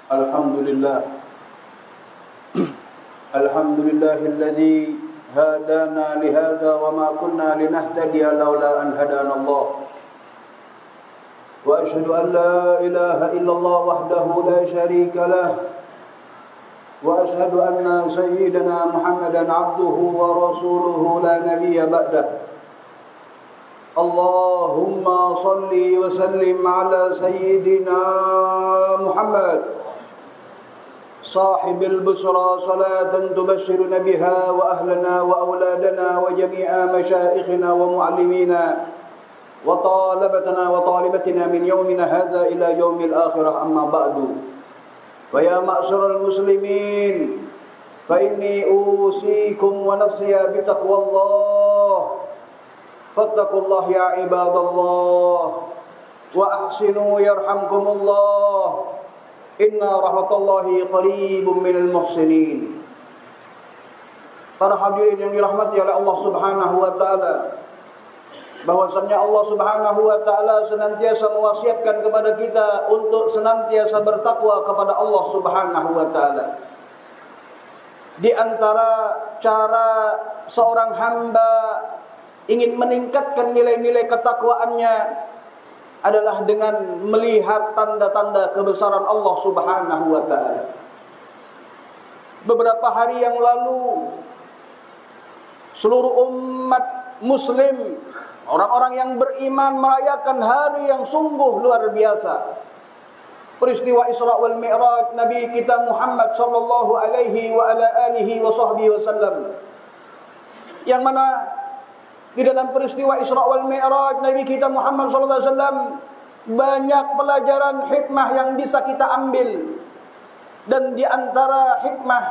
الحمد لله الحمد لله الذي هدانا لهذا وما كنا لنهتدي لولا أن هدانا الله وأشهد أن لا إله إلا الله وحده لا شريك له وأشهد أن سيدنا محمدا عبده ورسوله لا نبي بعده اللهم صل وسلم على سيدنا محمد صاحب البشرى صلاة تبشرنا بها وأهلنا وأولادنا وجميع مشائخنا ومعلمينا وطالبتنا وطالبتنا من يومنا هذا إلى يوم الآخرة أما بعد فيا معشر المسلمين فإني أوصيكم ونفسي بتقوى الله فاتقوا الله يا عباد الله وأحسنوا يرحمكم الله إن رحمة الله قريب من المحسنين. Para hadirin yang dirahmati oleh Allah Subhanahu wa taala, bahwasanya Allah Subhanahu wa taala senantiasa mewasiatkan kepada kita untuk senantiasa bertakwa kepada Allah Subhanahu wa taala. Di antara cara seorang hamba ingin meningkatkan nilai-nilai ketakwaannya adalah dengan melihat tanda-tanda kebesaran Allah Subhanahu wa taala. Beberapa hari yang lalu seluruh umat muslim, orang-orang yang beriman merayakan hari yang sungguh luar biasa. Peristiwa Isra wal Mi'raj Nabi kita Muhammad sallallahu alaihi wa ala alihi wa sahbihi wasallam. Yang mana di dalam peristiwa Isra wal Mi'raj Nabi kita Muhammad sallallahu alaihi wasallam banyak pelajaran hikmah yang bisa kita ambil. Dan di antara hikmah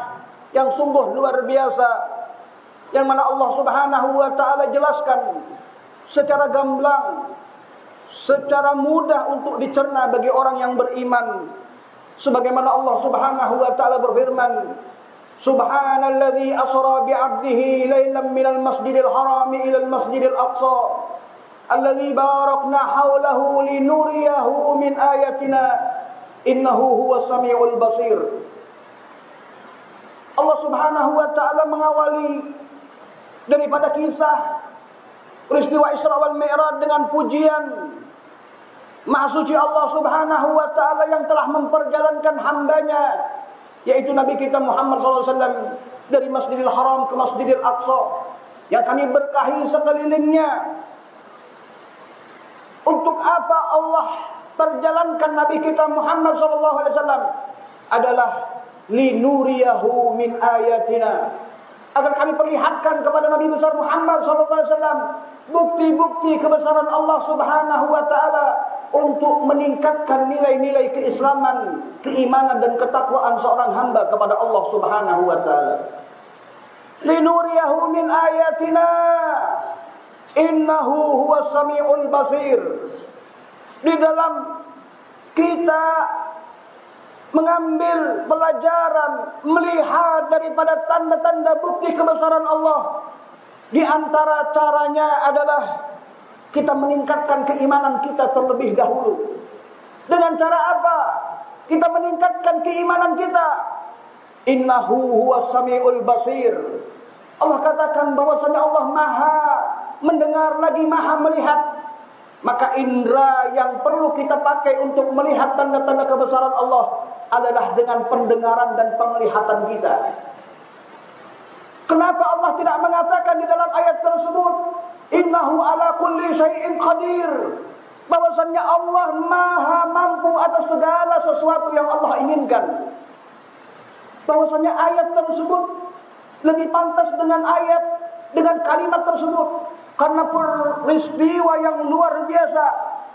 yang sungguh luar biasa yang mana Allah Subhanahu wa taala jelaskan secara gamblang, secara mudah untuk dicerna bagi orang yang beriman. Sebagaimana Allah Subhanahu wa taala berfirman, Subhanalladzi asra bi'abdihi lailan minal masjidil harami ilal masjidil aqsa alladzi barakna haulahu linuriyahu min ayatina innahu huwas samiul basir. Allah Subhanahu wa taala mengawali daripada kisah peristiwa Isra wal Mi'raj dengan pujian Maha Suci Allah Subhanahu wa taala yang telah memperjalankan hambanya, yaitu Nabi kita Muhammad SAW dari Masjidil Haram ke Masjidil Aqsa yang kami berkahi sekelilingnya. Untuk apa Allah perjalankan Nabi kita Muhammad SAW? Adalah linuriyahu min ayatina, agar kami perlihatkan kepada Nabi besar Muhammad SAW bukti-bukti kebesaran Allah Subhanahu wa taala untuk meningkatkan nilai-nilai keislaman, keimanan dan ketakwaan seorang hamba kepada Allah Subhanahu wa taala. Linuriyahu min ayatina innahu huwas samiul basir. Di dalam kita mengambil pelajaran, melihat daripada tanda-tanda bukti kebesaran Allah, di antara caranya adalah kita meningkatkan keimanan kita terlebih dahulu. Dengan cara apa kita meningkatkan keimanan kita? Innahu huwas samiul basir. Allah katakan bahwasanya Allah Maha mendengar lagi Maha melihat. Maka indera yang perlu kita pakai untuk melihat tanda-tanda kebesaran Allah adalah dengan pendengaran dan penglihatan kita. Kenapa Allah tidak mengatakan di dalam ayat tersebut, Innahu ala kulli syai'in qadir, bahwasannya Allah Maha mampu atas segala sesuatu yang Allah inginkan? Bahwasannya ayat tersebut lebih pantas dengan kalimat tersebut, karena peristiwa yang luar biasa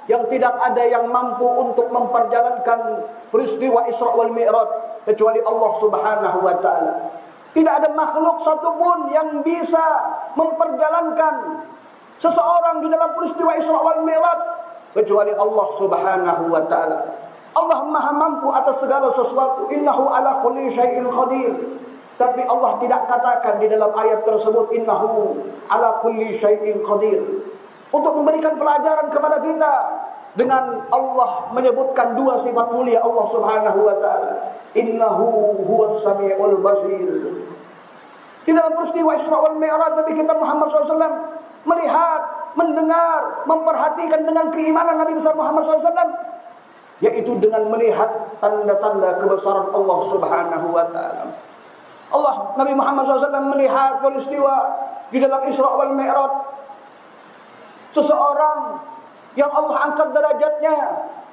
yang tidak ada yang mampu untuk memperjalankan peristiwa Isra wal Mi'raj kecuali Allah Subhanahu wa taala. Tidak ada makhluk satupun yang bisa memperjalankan seseorang di dalam peristiwa Isra wal Mi'raj kecuali Allah Subhanahu wa taala. Allah Maha mampu atas segala sesuatu. Innahu ala kulli syai'in qadir. Tapi Allah tidak katakan di dalam ayat tersebut innahu ala kulli syai'in qadir, untuk memberikan pelajaran kepada kita dengan Allah menyebutkan dua sifat mulia Allah Subhanahu wa taala. Innahu huwas samiul basir. Di dalam peristiwa Isra wal Mi'raj Nabi kita Muhammad SAW melihat, mendengar, memperhatikan dengan keimanan Nabi besar Muhammad SAW, yaitu dengan melihat tanda-tanda kebesaran Allah Subhanahu wa taala. Nabi Muhammad SAW melihat peristiwa di dalam Isra wal Mi'raj, seseorang yang Allah angkat derajatnya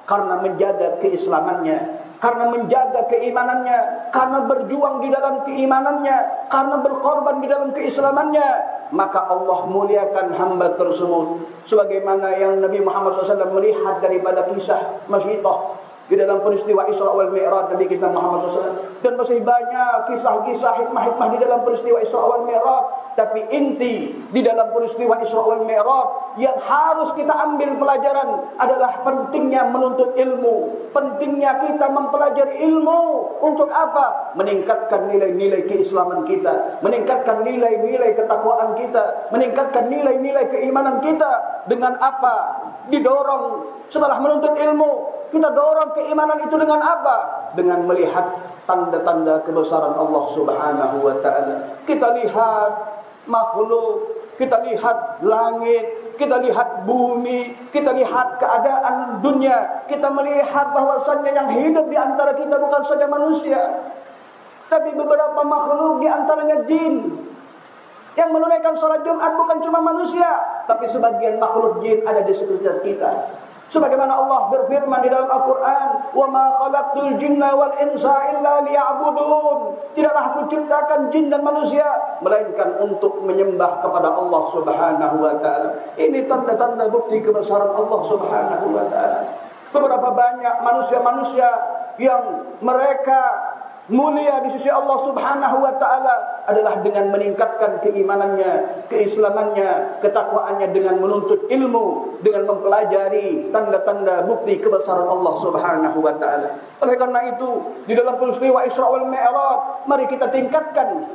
karena menjaga keislamannya, karena menjaga keimanannya, karena berjuang di dalam keimanannya, karena berkorban di dalam keislamannya, maka Allah muliakan hamba tersebut. Sebagaimana yang Nabi Muhammad SAW melihat daripada kisah Masyidah di dalam peristiwa Isra wal Mi'raj Nabi kita Muhammad SAW. Dan masih banyak kisah-kisah hikmah-hikmah di dalam peristiwa Isra wal Mi'raj. Tapi inti di dalam peristiwa Isra wal Mi'raj yang harus kita ambil pelajaran adalah pentingnya menuntut ilmu. Pentingnya kita mempelajari ilmu. Untuk apa? Meningkatkan nilai-nilai keislaman kita, meningkatkan nilai-nilai ketakwaan kita, meningkatkan nilai-nilai keimanan kita. Dengan apa? Didorong setelah menuntut ilmu, kita dorong keimanan itu dengan apa? Dengan melihat tanda-tanda kebesaran Allah Subhanahu wa taala. Kita lihat makhluk, kita lihat langit, kita lihat bumi, kita lihat keadaan dunia. Kita melihat bahwasannya yang hidup di antara kita bukan saja manusia, tapi beberapa makhluk di antaranya jin. Yang menunaikan salat Jumat bukan cuma manusia, tapi sebagian makhluk jin ada di sekitar kita. Sebagaimana Allah berfirman di dalam Al-Quran, وَمَا خَلَقْتُ الْجِنَّ وَالْإِنْسَ إِلَّا لِيَعْبُدُونَ. Tidaklah aku ciptakan jin dan manusia melainkan untuk menyembah kepada Allah Subhanahu wa taala. Ini tanda-tanda bukti kebesaran Allah Subhanahu wa taala. Beberapa banyak manusia-manusia yang mereka mulia di sisi Allah Subhanahu wa taala adalah dengan meningkatkan keimanannya, keislamannya, ketakwaannya dengan menuntut ilmu, dengan mempelajari tanda-tanda bukti kebesaran Allah Subhanahu wa taala. Oleh karena itu, di dalam peristiwa Isra wal Mi'raj, mari kita tingkatkan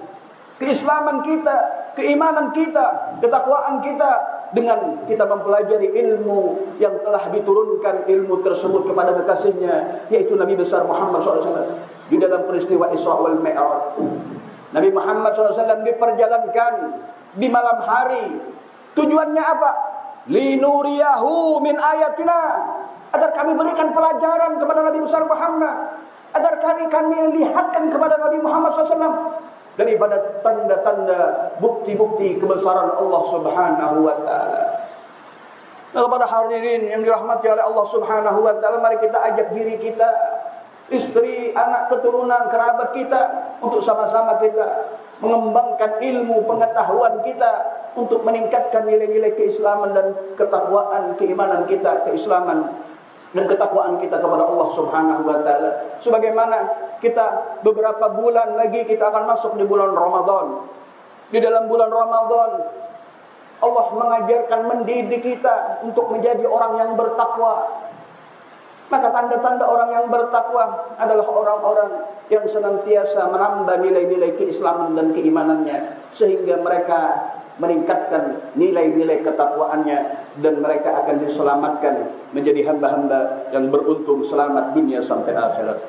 keislaman kita, keimanan kita, ketakwaan kita dengan kita mempelajari ilmu yang telah diturunkan ilmu tersebut kepada kekasihnya, yaitu Nabi besar Muhammad SAW. Di dalam peristiwa Isra wal Mi'raj, Nabi Muhammad SAW diperjalankan di malam hari. Tujuannya apa? Linuriyahu min ayatina, agar kami berikan pelajaran kepada Nabi besar Muhammad, agar kami lihatkan kepada Nabi Muhammad SAW daripada tanda-tanda bukti-bukti kebesaran Allah Subhanahu wa taala. Kepada hadirin yang dirahmati oleh Allah Subhanahu wa taala, mari kita ajak diri kita, istri, anak, keturunan, kerabat kita untuk sama-sama kita mengembangkan ilmu pengetahuan kita untuk meningkatkan nilai-nilai keislaman dan ketakwaan, keimanan kita, keislaman dan ketakwaan kita kepada Allah Subhanahu wa taala. Sebagaimana kita beberapa bulan lagi kita akan masuk di bulan Ramadan. Di dalam bulan Ramadan Allah mengajarkan, mendidik kita untuk menjadi orang yang bertakwa. Maka tanda-tanda orang yang bertakwa adalah orang-orang yang senantiasa menambah nilai-nilai keislaman dan keimanannya, sehingga mereka meningkatkan nilai-nilai ketakwaannya dan mereka akan diselamatkan menjadi hamba-hamba yang beruntung selamat dunia sampai akhirat.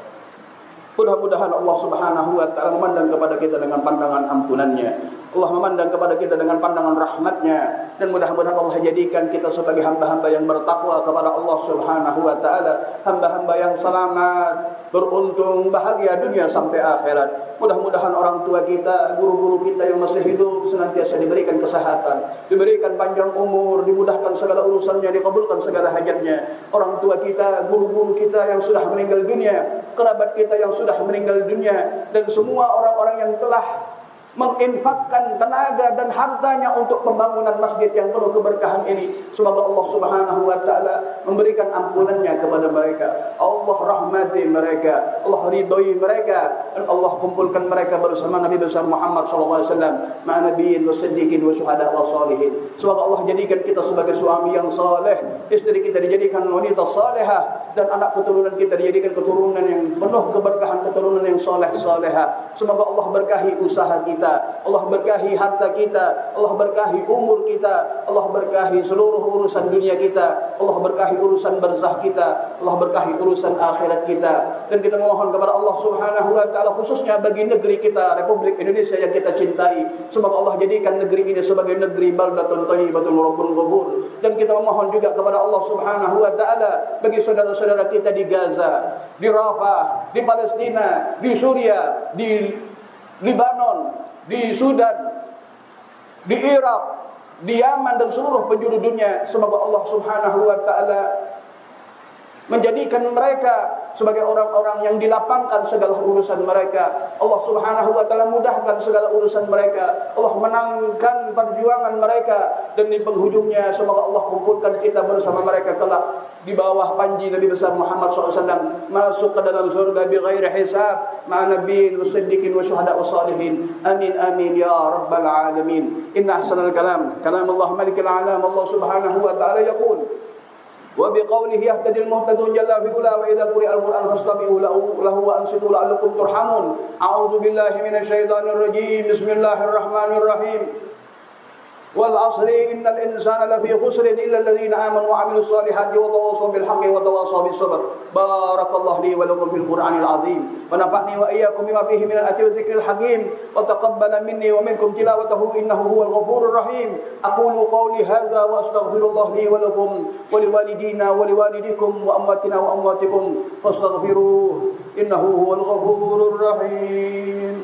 Mudah-mudahan Allah Subhanahu wa taala memandang kepada kita dengan pandangan ampunannya. Allah memandang kepada kita dengan pandangan rahmatnya, dan mudah-mudahan Allah jadikan kita sebagai hamba-hamba yang bertakwa kepada Allah Subhanahu wa taala, hamba-hamba yang selamat, beruntung, bahagia dunia sampai akhirat. Mudah-mudahan orang tua kita, guru-guru kita yang masih hidup senantiasa diberikan kesehatan, diberikan panjang umur, dimudahkan segala urusannya, dikabulkan segala hajatnya. Orang tua kita, guru-guru kita yang sudah meninggal dunia, kerabat kita yang sudah meninggal dunia, dan semua orang-orang yang telah menginfakkan tenaga dan hartanya untuk pembangunan masjid yang penuh keberkahan ini. Semoga Allah Subhanahu wa taala memberikan ampunannya kepada mereka. Allah rahmati mereka, Allah ridhoi mereka, dan Allah kumpulkan mereka bersama Nabi besar Muhammad sallallahu alaihi wasallam, ma'a nabiyyin wasiddiqin wa syuhada wa salihin. Semoga Allah jadikan kita sebagai suami yang saleh, istri kita dijadikan wanita salehah, dan anak keturunan kita dijadikan keturunan yang penuh keberkahan, keturunan yang saleh salehah. Semoga Allah berkahi usaha kita, kita, Allah berkahi harta kita, Allah berkahi umur kita, Allah berkahi seluruh urusan dunia kita, Allah berkahi urusan barzakh kita, Allah berkahi urusan akhirat kita. Dan kita memohon kepada Allah Subhanahu wa taala khususnya bagi negeri kita Republik Indonesia yang kita cintai, semoga Allah jadikan negeri ini sebagai negeri baldatun thayyibatun rabbun ghafur. Dan kita memohon juga kepada Allah Subhanahu wa taala bagi saudara-saudara kita di Gaza, di Rafah, di Palestina, di Suriah, di Libanon, di Sudan, di Irak, di Yaman dan seluruh penjuru dunia. Semoga Allah Subhanahu wa taala menjadikan mereka sebagai orang-orang yang dilapangkan segala urusan mereka. Allah Subhanahu wa taala mudahkan segala urusan mereka. Allah menangkan perjuangan mereka, dan di penghujungnya semoga Allah kumpulkan kita bersama mereka kelak di bawah panji Nabi besar Muhammad SAW, masuk ke dalam surga bighairi hisab ma'a nabiyyin wa siddiqin wa syuhada wa salihin. Amin amin ya rabbal alamin. Inna ahsanal kalam kalamullah malikul alam. Allah Subhanahu wa taala yaqul وبقوله يهتدي المهتدون جل في علا وإذا قرئ القرآن فاستمعوا له وأنصتوا لعلكم ترحمون. أعوذ بالله من الشيطان الرجيم. بسم الله الرحمن الرحيم. والعصر إن الإنسان لفي خسر إلا الذين آمنوا وعملوا الصالحات وتواصوا بالحق وتواصوا بالصبر. بارك الله لي ولكم في القرآن العظيم ونفعني وإياكم بما فيه من الآيات والذكر الحكيم وتقبل مني ومنكم تلاوته إنه هو الغفور الرحيم. أقول قولي هذا وأستغفر الله لي ولكم ولوالدينا ولوالديكم وأمواتنا وأمواتكم فاستغفروه إنه هو الغفور الرحيم.